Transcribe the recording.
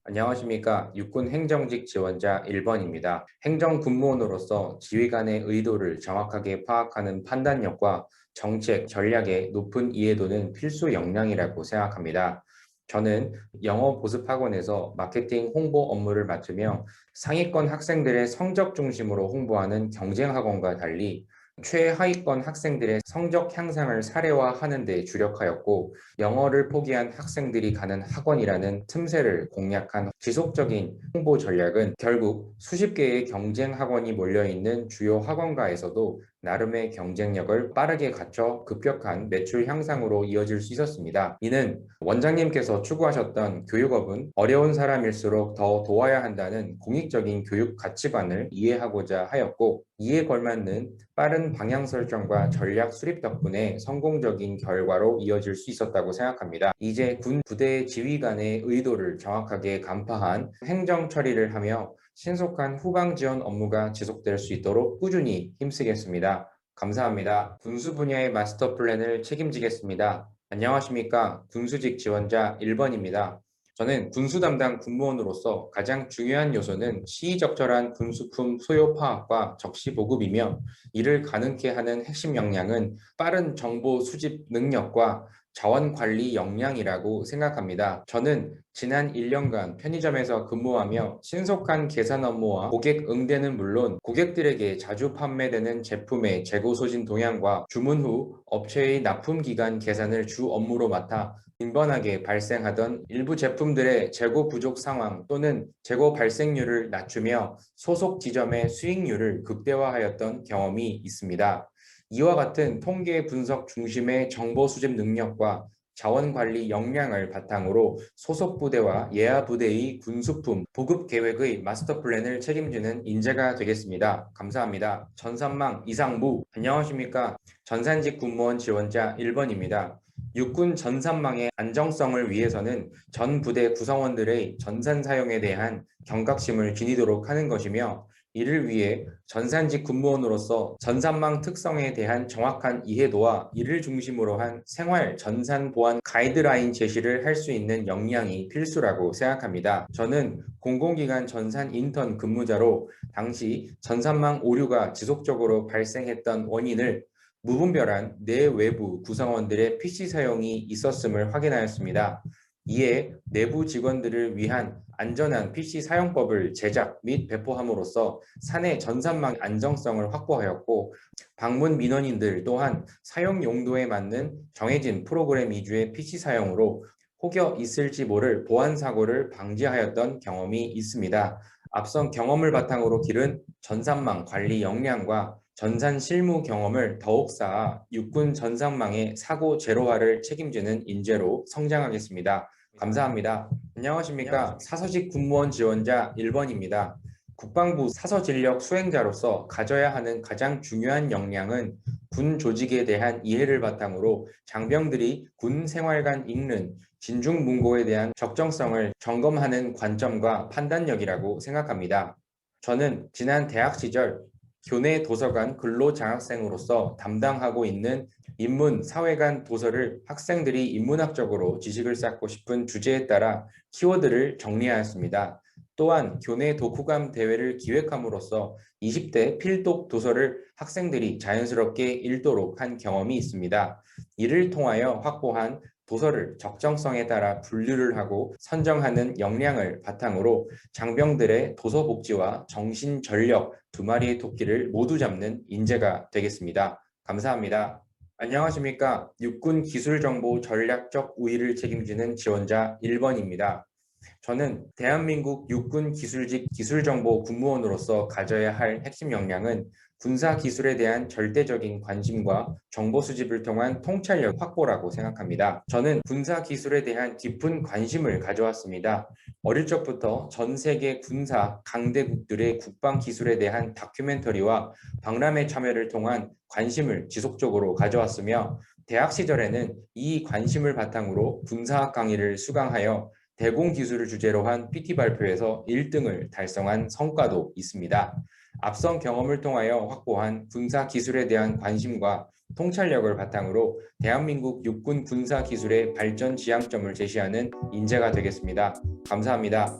안녕하십니까. 육군 행정직 지원자 1번입니다. 행정군무원으로서 지휘관의 의도를 정확하게 파악하는 판단력과 정책, 전략의 높은 이해도는 필수 역량이라고 생각합니다. 저는 영어 보습학원에서 마케팅 홍보 업무를 맡으며 상위권 학생들의 성적 중심으로 홍보하는 경쟁학원과 달리 최하위권 학생들의 성적 향상을 사례화하는 데 주력하였고, 영어를 포기한 학생들이 가는 학원이라는 틈새를 공략한 지속적인 홍보 전략은 결국 수십 개의 경쟁 학원이 몰려있는 주요 학원가에서도 나름의 경쟁력을 빠르게 갖춰 급격한 매출 향상으로 이어질 수 있었습니다. 이는 원장님께서 추구하셨던 교육업은 어려운 사람일수록 더 도와야 한다는 공익적인 교육 가치관을 이해하고자 하였고, 이에 걸맞는 빠른 방향 설정과 전략 수립 덕분에 성공적인 결과로 이어질 수 있었다고 생각합니다. 이제 군 부대 지휘관의 의도를 정확하게 간파한 행정 처리를 하며 신속한 후방 지원 업무가 지속될 수 있도록 꾸준히 힘쓰겠습니다. 감사합니다. 군수 분야의 마스터 플랜을 책임지겠습니다. 안녕하십니까. 군수직 지원자 1번입니다. 저는 군수 담당 군무원으로서 가장 중요한 요소는 시의적절한 군수품 소요 파악과 적시 보급이며, 이를 가능케 하는 핵심 역량은 빠른 정보 수집 능력과 자원 관리 역량이라고 생각합니다. 저는 지난 1년간 편의점에서 근무하며 신속한 계산 업무와 고객 응대는 물론, 고객들에게 자주 판매되는 제품의 재고 소진 동향과 주문 후 업체의 납품 기간 계산을 주 업무로 맡아 빈번하게 발생하던 일부 제품들의 재고 부족 상황 또는 재고 발생률을 낮추며 소속 지점의 수익률을 극대화하였던 경험이 있습니다. 이와 같은 통계 분석 중심의 정보 수집 능력과 자원관리 역량을 바탕으로 소속 부대와 예하 부대의 군수품 보급 계획의 마스터 플랜을 책임지는 인재가 되겠습니다. 감사합니다. 전산망 이상무, 안녕하십니까. 전산직 군무원 지원자 1번입니다. 육군 전산망의 안정성을 위해서는 전 부대 구성원들의 전산 사용에 대한 경각심을 지니도록 하는 것이며, 이를 위해 전산직 군무원으로서 전산망 특성에 대한 정확한 이해도와 이를 중심으로 한 생활 전산 보안 가이드라인 제시를 할 수 있는 역량이 필수라고 생각합니다. 저는 공공기관 전산 인턴 근무자로 당시 전산망 오류가 지속적으로 발생했던 원인을 무분별한 내외부 구성원들의 PC 사용이 있었음을 확인하였습니다. 이에 내부 직원들을 위한 안전한 PC 사용법을 제작 및 배포함으로써 사내 전산망 안정성을 확보하였고, 방문 민원인들 또한 사용 용도에 맞는 정해진 프로그램 위주의 PC 사용으로 혹여 있을지 모를 보안 사고를 방지하였던 경험이 있습니다. 앞선 경험을 바탕으로 기른 전산망 관리 역량과 전산 실무 경험을 더욱 쌓아 육군 전산망의 사고 제로화를 책임지는 인재로 성장하겠습니다. 감사합니다. 안녕하십니까. 사서직 군무원 지원자 1번입니다. 국방부 사서진력 수행자로서 가져야 하는 가장 중요한 역량은 군 조직에 대한 이해를 바탕으로 장병들이 군 생활관 읽는 진중문고에 대한 적정성을 점검하는 관점과 판단력이라고 생각합니다. 저는 지난 대학 시절 교내 도서관 근로장학생으로서 담당하고 있는 인문, 사회관 도서를 학생들이 인문학적으로 지식을 쌓고 싶은 주제에 따라 키워드를 정리하였습니다. 또한 교내 독후감 대회를 기획함으로써 20대 필독 도서를 학생들이 자연스럽게 읽도록 한 경험이 있습니다. 이를 통하여 확보한 도서를 적정성에 따라 분류를 하고 선정하는 역량을 바탕으로 장병들의 도서 복지와 정신 전력 두 마리의 토끼를 모두 잡는 인재가 되겠습니다. 감사합니다. 안녕하십니까. 육군 기술정보 전략적 우위를 책임지는 지원자 1번입니다. 저는 대한민국 육군 기술직 기술정보 군무원으로서 가져야 할 핵심 역량은 군사 기술에 대한 절대적인 관심과 정보 수집을 통한 통찰력 확보라고 생각합니다. 저는 군사 기술에 대한 깊은 관심을 가져왔습니다. 어릴 적부터 전 세계 군사 강대국들의 국방 기술에 대한 다큐멘터리와 박람회 참여를 통한 관심을 지속적으로 가져왔으며, 대학 시절에는 이 관심을 바탕으로 군사학 강의를 수강하여 대공 기술을 주제로 한 PT 발표에서 1등을 달성한 성과도 있습니다. 앞선 경험을 통하여 확보한 군사 기술에 대한 관심과 통찰력을 바탕으로 대한민국 육군 군사 기술의 발전 지향점을 제시하는 인재가 되겠습니다. 감사합니다.